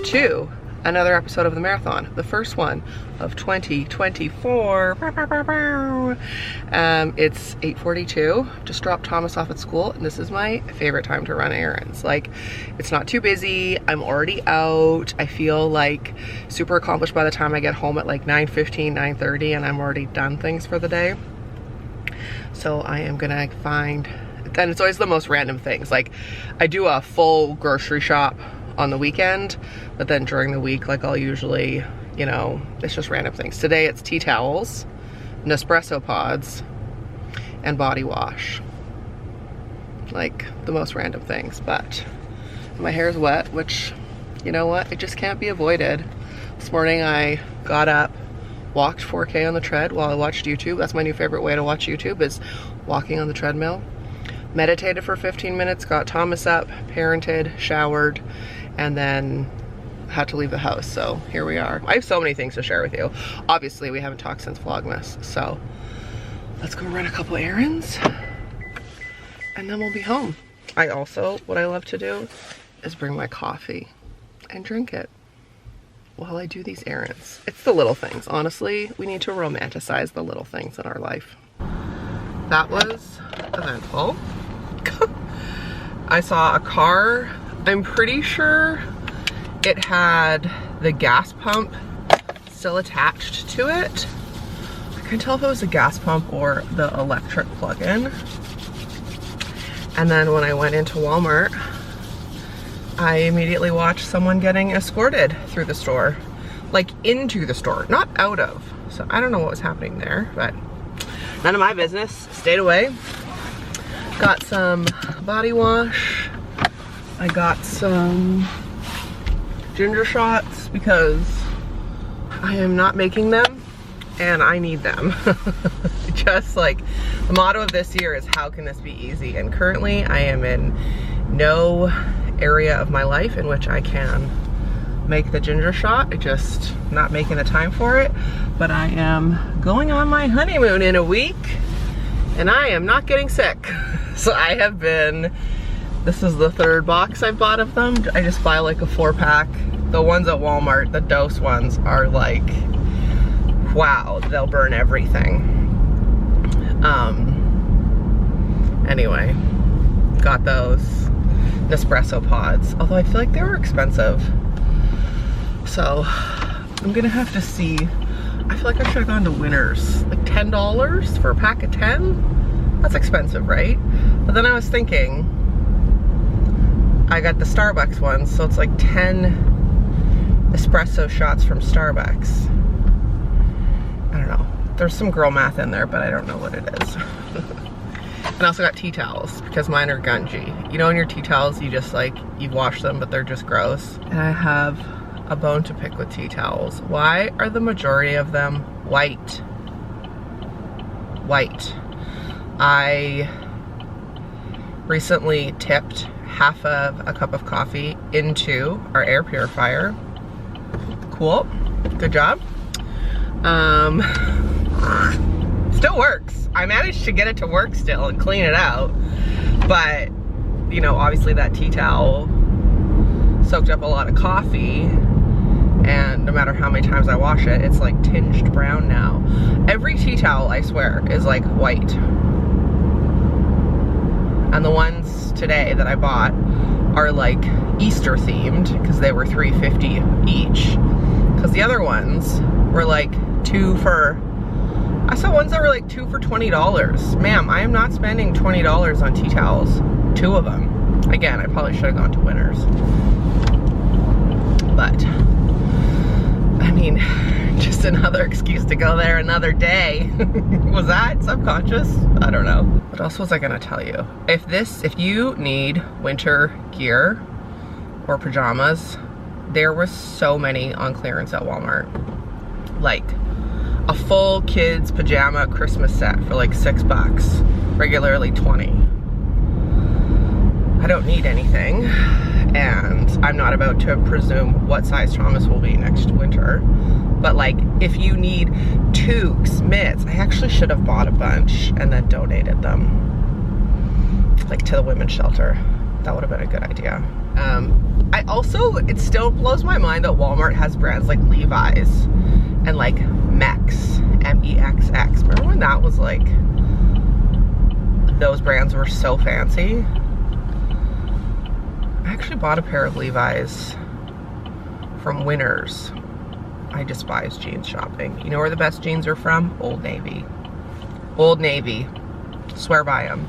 to another episode of the marathon, the first one of 2024. It's 8:42. Just dropped Thomas off at school, and this is my favorite time to run errands. Like, it's not too busy. I'm already out. I feel like super accomplished by the time I get home at like 9:15, 9:30, and I'm already done things for the day. So I am gonna find, and it's always the most random things. Like, I do a full grocery shop on the weekend, but then during the week, like, I'll usually, you know, it's just random things. Today it's tea towels, Nespresso pods, and body wash. Like, the most random things. But my hair is wet, which, you know what, it just can't be avoided. This morning I got up, walked 4K on the tread while I watched YouTube. That's my new favorite way to watch YouTube, is walking on the treadmill. Meditated for 15 minutes, got Thomas up, parented, showered, and then had to leave the house. So here we are. I have so many things to share with you. Obviously, we haven't talked since Vlogmas. So let's go run a couple errands and then we'll be home. I also, what I love to do is bring my coffee and drink it while I do these errands. It's the little things. Honestly, we need to romanticize the little things in our life. That was eventful. I saw a car. I'm pretty sure it had the gas pump still attached to it. I couldn't tell if it was a gas pump or the electric plug-in. And then when I went into Walmart, I immediately watched someone getting escorted through the store. Like, into the store, not out of. So I don't know what was happening there, but none of my business. Stayed away. Got some body wash. I got some ginger shots because I am not making them and I need them. Just like, the motto of this year is, how can this be easy? And currently I am in no area of my life in which I can make the ginger shot. I just not making the time for it. But I am going on my honeymoon in a week and I am not getting sick. So I have been, this is the third box I've bought of them. I just buy like a 4-pack. The ones at Walmart, the dose ones, are like, wow, they'll burn everything. Anyway, got those Nespresso pods, although I feel like they were expensive. So I'm gonna have to see. I feel like I should have gone to Winners. Like $10 for a pack of 10? That's expensive, right? But then I was thinking, I got the Starbucks ones, so it's like 10 espresso shots from Starbucks. I don't know. There's some girl math in there, but I don't know what it is. And I also got tea towels because mine are gungy. You know, in your tea towels, you just like, you wash them, but they're just gross. And I have a bone to pick with tea towels. Why are the majority of them white? White. I recently tipped half of a cup of coffee into our air purifier. Cool. Good job. Still works. I managed to get it to work still and clean it out. But, you know, obviously that tea towel soaked up a lot of coffee, and no matter how many times I wash it, it's like tinged brown now. Every tea towel, I swear, is like white. And the ones today that I bought are like Easter themed because they were $3.50 each. Because the other ones were like I saw ones that were like 2 for $20. Ma'am, I am not spending $20 on tea towels. 2 of them. Again, I probably should have gone to Winners. But, I mean, just another excuse to go there another day. Was that subconscious? I don't know. What else was I gonna tell you? If you need winter gear or pajamas, there was so many on clearance at Walmart. Like a full kids pajama Christmas set for like $6, regularly $20. I don't need anything, and I'm not about to presume what size Thomas will be next winter. But like, if you need toques, mitts, I actually should have bought a bunch and then donated them, like, to the women's shelter. That would have been a good idea. It still blows my mind that Walmart has brands like Levi's and like Mex, M-E-X-X. Remember when that was like, those brands were so fancy? I actually bought a pair of Levi's from Winners. I despise jeans shopping. You know where the best jeans are from? Old Navy. Old Navy. Swear by them.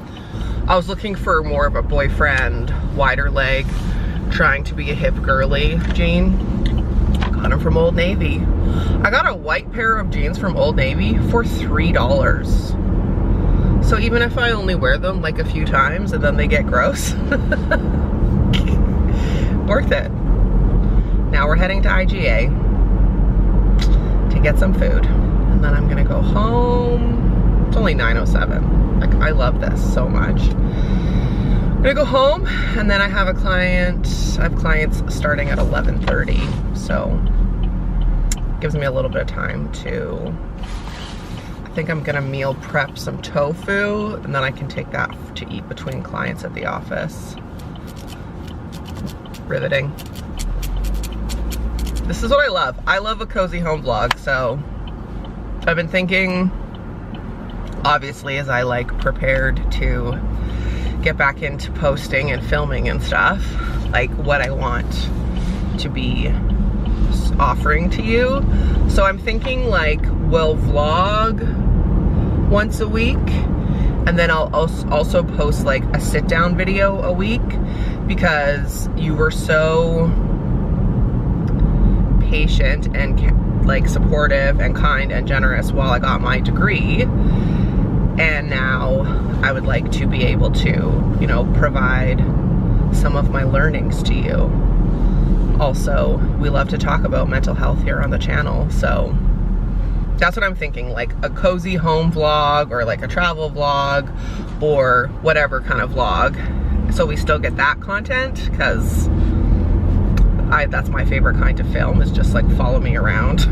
I was looking for more of a boyfriend, wider leg, trying to be a hip girly jean. Got them from Old Navy. I got a white pair of jeans from Old Navy for $3. So even if I only wear them like a few times and then they get gross, worth it. Now we're heading to IGA to get some food. And then I'm gonna go home. It's only 9:07. Like, I love this so much. I'm gonna go home, and then I have clients starting at 11:30. So it gives me a little bit of time to, I think I'm gonna meal prep some tofu, and then I can take that to eat between clients at the office. Riveting. This is what I love. I love a cozy home vlog, so I've been thinking, obviously, as I like prepared to get back into posting and filming and stuff, like what I want to be offering to you. So I'm thinking like, we'll vlog once a week, and then I'll also post like a sit down video a week, because you were so patient and like supportive and kind and generous while I got my degree. And now I would like to be able to, you know, provide some of my learnings to you. Also, we love to talk about mental health here on the channel, so that's what I'm thinking, like a cozy home vlog or like a travel vlog or whatever kind of vlog. So we still get that content, because that's my favorite kind to film, is just like follow me around.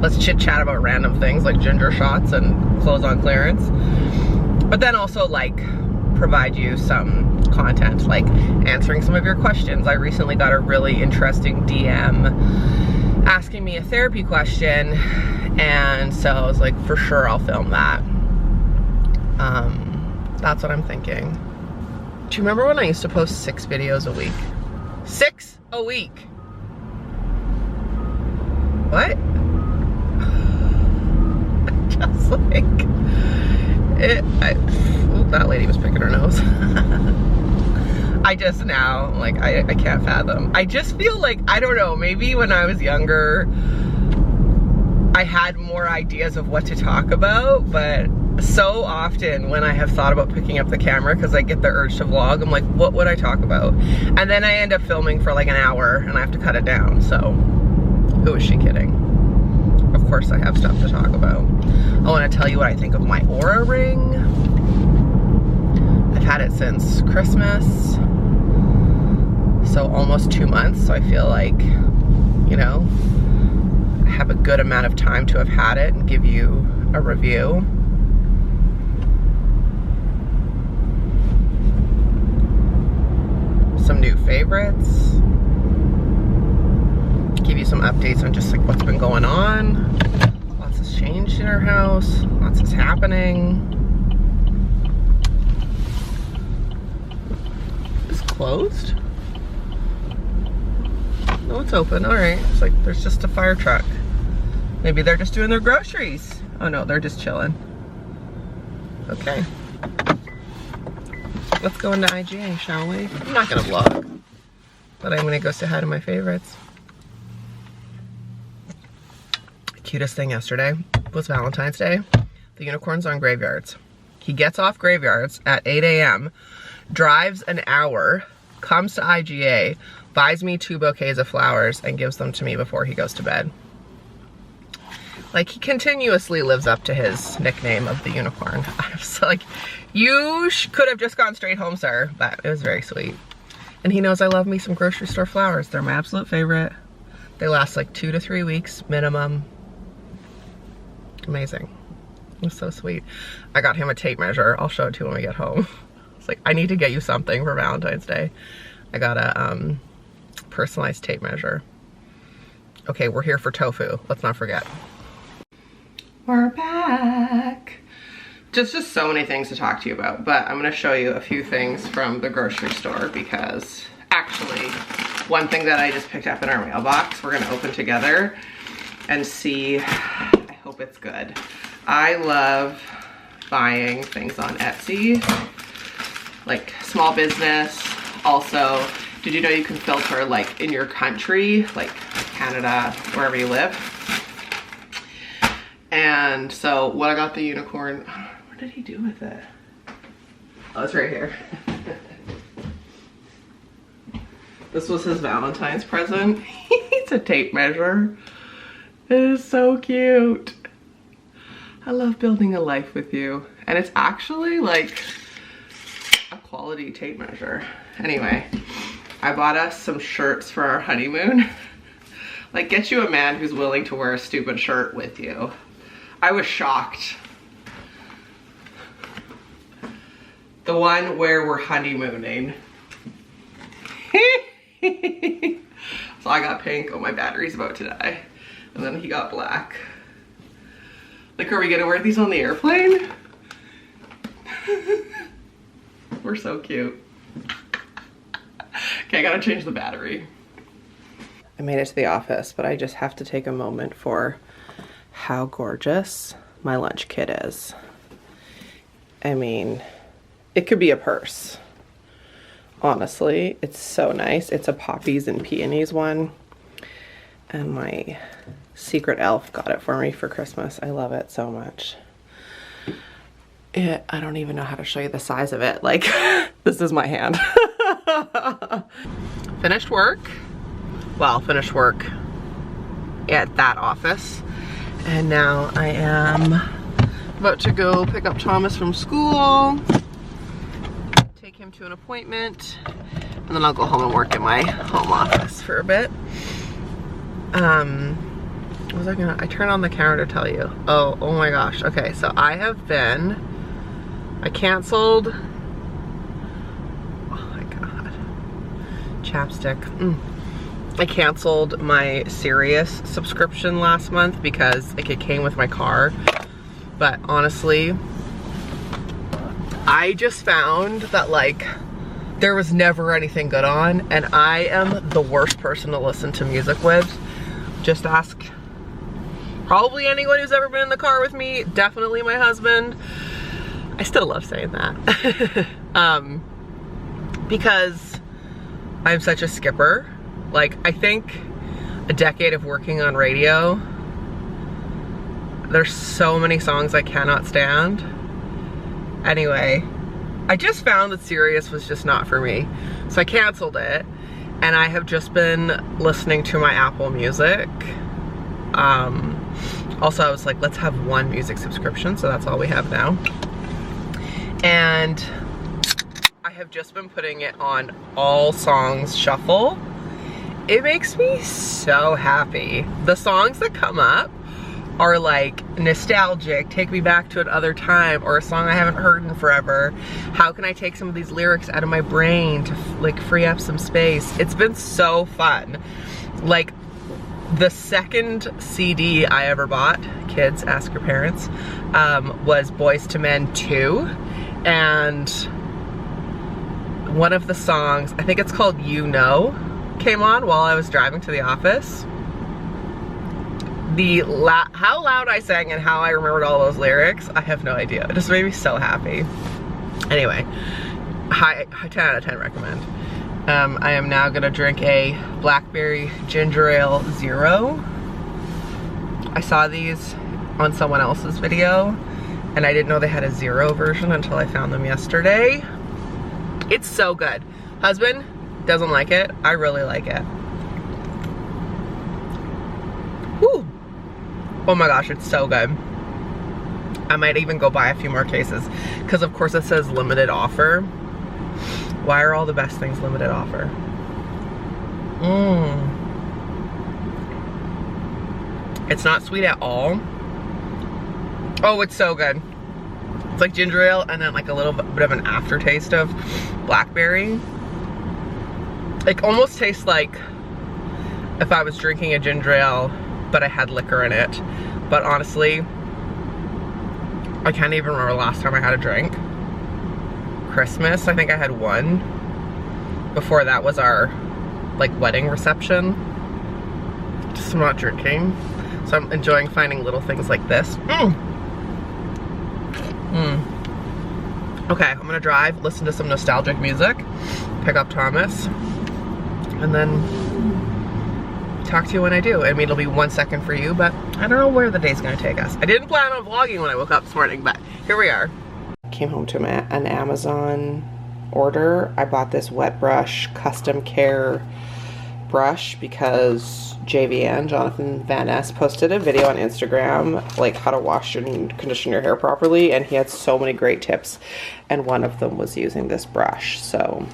Let's chit chat about random things like ginger shots and clothes on clearance. But then also like provide you some content, like answering some of your questions. I recently got a really interesting DM asking me a therapy question, and so I was like, for sure I'll film that. That's what I'm thinking. Do you remember when I used to post 6 videos a week? 6 a week. What? Just like that lady was picking her nose. I just now, like, I can't fathom. I just feel like, I don't know, maybe when I was younger, I had more ideas of what to talk about, but so often when I have thought about picking up the camera, because I get the urge to vlog, I'm like, what would I talk about? And then I end up filming for like an hour and I have to cut it down, so who is she kidding? Of course I have stuff to talk about. I want to tell you what I think of my Aura ring. I've had it since Christmas, so almost 2 months, so I feel like, you know, I have a good amount of time to have had it and give you a review. Some new favorites, give you some updates on just like what's been going on. Lots has changed in our house, lots is happening. It's closed? No, it's open. All right, it's like there's just a fire truck. Maybe they're just doing their groceries. Oh no, they're just chilling. Okay. Let's go into IGA, shall we? I'm not gonna vlog, but I'm gonna go say hi to my favorites. The cutest thing yesterday was Valentine's Day. The unicorn's on Graveyards. He gets off Graveyards at 8 a.m., drives an hour, comes to IGA, buys me 2 bouquets of flowers, and gives them to me before he goes to bed. Like, he continuously lives up to his nickname of the unicorn. I was like, you could have just gone straight home, sir, but it was very sweet. And he knows I love me some grocery store flowers. They're my absolute favorite. They last like 2 to 3 weeks minimum. Amazing. It was so sweet. I got him a tape measure. I'll show it to you when we get home. It's like, I need to get you something for Valentine's Day. I got a personalized tape measure. Okay, we're here for tofu. Let's not forget. We're back. Just so many things to talk to you about, but I'm gonna show you a few things from the grocery store because actually, one thing that I just picked up in our mailbox, we're gonna open together and see. I hope it's good. I love buying things on Etsy, like small business. Also, did you know you can filter like in your country, like Canada, wherever you live? And so what I got the unicorn, what did he do with it? Oh, it's right here. This was his Valentine's present. It's a tape measure. It is so cute. I love building a life with you. And it's actually like a quality tape measure. Anyway, I bought us some shirts for our honeymoon. Like, get you a man who's willing to wear a stupid shirt with you. I was shocked. The one where we're honeymooning. So I got pink. Oh, my battery's about to die. And then he got black. Like, are we gonna wear these on the airplane? We're so cute. Okay, I gotta change the battery. I made it to the office, but I just have to take a moment for how gorgeous my lunch kit is. I mean, it could be a purse. Honestly, it's so nice. It's a poppies and peonies one. And my secret elf got it for me for Christmas. I love it so much. I don't even know how to show you the size of it. Like, this is my hand. Finished work. Well, finished work at that office. And now I am about to go pick up Thomas from school, take him to an appointment, and then I'll go home and work in my home office for a bit. What was I turned on the camera to tell you. Oh my gosh. Okay, so I canceled, oh my God, chapstick. I canceled my Sirius subscription last month because like, it came with my car. But honestly, I just found that like there was never anything good on, and I am the worst person to listen to music with. Just ask probably anyone who's ever been in the car with me, definitely my husband. I still love saying that. Because I'm such a skipper. Like, I think a decade of working on radio, there's so many songs I cannot stand. Anyway, I just found that Sirius was just not for me. So I canceled it, and I have just been listening to my Apple Music. Also, I was like, let's have one music subscription, so that's all we have now. And I have just been putting it on all songs shuffle. It makes me so happy. The songs that come up are like nostalgic, take me back to another time, or a song I haven't heard in forever. How can I take some of these lyrics out of my brain to like free up some space? It's been so fun. Like, the second CD I ever bought, kids, ask your parents, was Boyz II Men 2. And one of the songs, I think it's called You Know, came on while I was driving to the office. How loud I sang and how I remembered all those lyrics, I have no idea. It just made me so happy. Anyway, 10 out of 10 recommend. I am now gonna drink a blackberry ginger ale zero. I saw these on someone else's video, and I didn't know they had a zero version until I found them yesterday. It's so good. Husband doesn't like it. I really like it. Woo! Oh my gosh, it's so good. I might even go buy a few more cases, because of course it says limited offer. Why are all the best things limited offer? It's not sweet at all. Oh, it's so good. It's like ginger ale and then like a little bit of an aftertaste of blackberry. It almost tastes like if I was drinking a ginger ale, but I had liquor in it. But honestly, I can't even remember the last time I had a drink. Christmas, I think I had one. Before that was our like wedding reception. Just I'm not drinking. So I'm enjoying finding little things like this. Okay, I'm gonna drive, listen to some nostalgic music, pick up Thomas, and then talk to you when I do. I mean, it'll be 1 second for you, but I don't know where the day's gonna take us. I didn't plan on vlogging when I woke up this morning, but here we are. Came home to an Amazon order. I bought this wet brush custom care brush because Jonathan Van Ness, posted a video on Instagram like how to wash and condition your hair properly, and he had so many great tips, and one of them was using this brush, so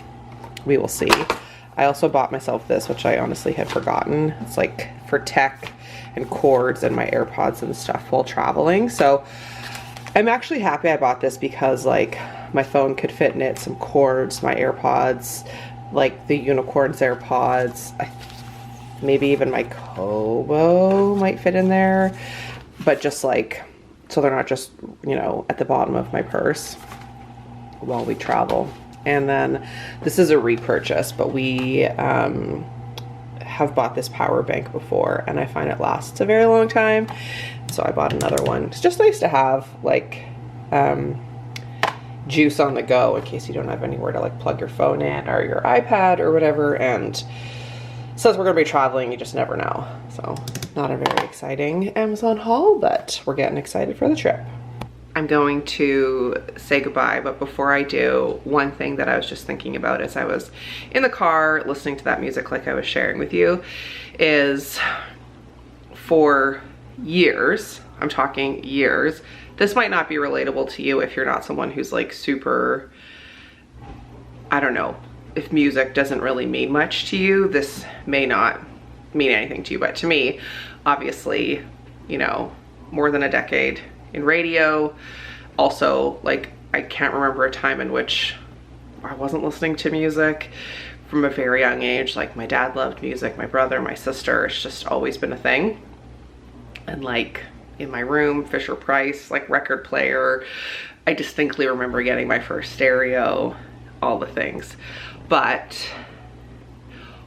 we will see. I also bought myself this, which I honestly had forgotten. It's like for tech and cords and my AirPods and stuff while traveling. So I'm actually happy I bought this because like my phone could fit in it, some cords, my AirPods, like the unicorns AirPods, maybe even my Kobo might fit in there, but just like, so they're not just, you know, at the bottom of my purse while we travel. And then this is a repurchase, but we have bought this power bank before and I find it lasts a very long time. So I bought another one. It's just nice to have like juice on the go in case you don't have anywhere to like plug your phone in or your iPad or whatever. And since we're gonna be traveling, you just never know. So not a very exciting Amazon haul, but we're getting excited for the trip. I'm going to say goodbye, but before I do, one thing that I was just thinking about as I was in the car listening to that music like I was sharing with you is for years, I'm talking years, this might not be relatable to you if you're not someone who's like super, I don't know, if music doesn't really mean much to you, this may not mean anything to you, but to me, obviously, you know, more than a decade in radio. Also, like, I can't remember a time in which I wasn't listening to music from a very young age. Like, my dad loved music, my brother, my sister, it's just always been a thing. And like in my room, Fisher Price, like record player, I distinctly remember getting my first stereo, all the things. But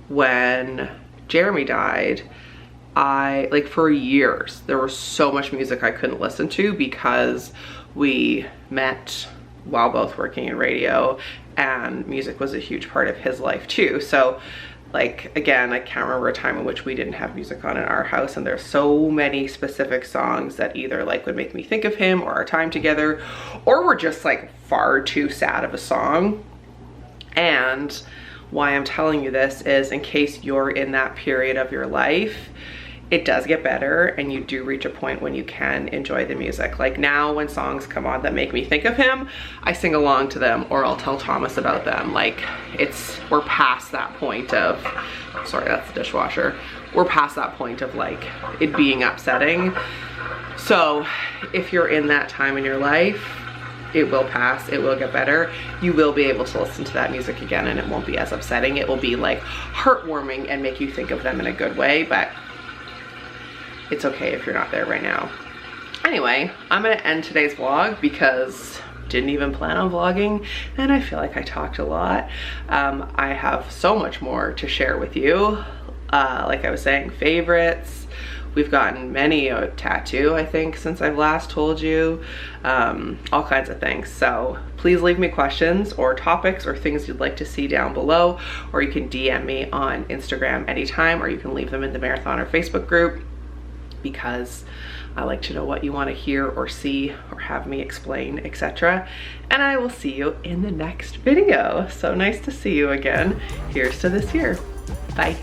when Jeremy died, I, like for years, there was so much music I couldn't listen to because we met while both working in radio and music was a huge part of his life too. So like, again, I can't remember a time in which we didn't have music on in our house, and there's so many specific songs that either like would make me think of him or our time together, or were just like far too sad of a song. And why I'm telling you this is in case you're in that period of your life, it does get better and you do reach a point when you can enjoy the music. Like now when songs come on that make me think of him, I sing along to them or I'll tell Thomas about them. Like we're past that point of, sorry, that's the dishwasher. We're past that point of like it being upsetting. So if you're in that time in your life, it will pass, it will get better. You will be able to listen to that music again and it won't be as upsetting. It will be like heartwarming and make you think of them in a good way, but it's okay if you're not there right now. Anyway, I'm gonna end today's vlog because didn't even plan on vlogging and I feel like I talked a lot. I have so much more to share with you. Like I was saying, favorites. We've gotten many a tattoo, I think, since I've last told you. All kinds of things. So please leave me questions or topics or things you'd like to see down below, or you can DM me on Instagram anytime, or you can leave them in the Marathoner Facebook group, because I like to know what you want to hear or see or have me explain, etc. And I will see you in the next video. So nice to see you again. Here's to this year. Bye.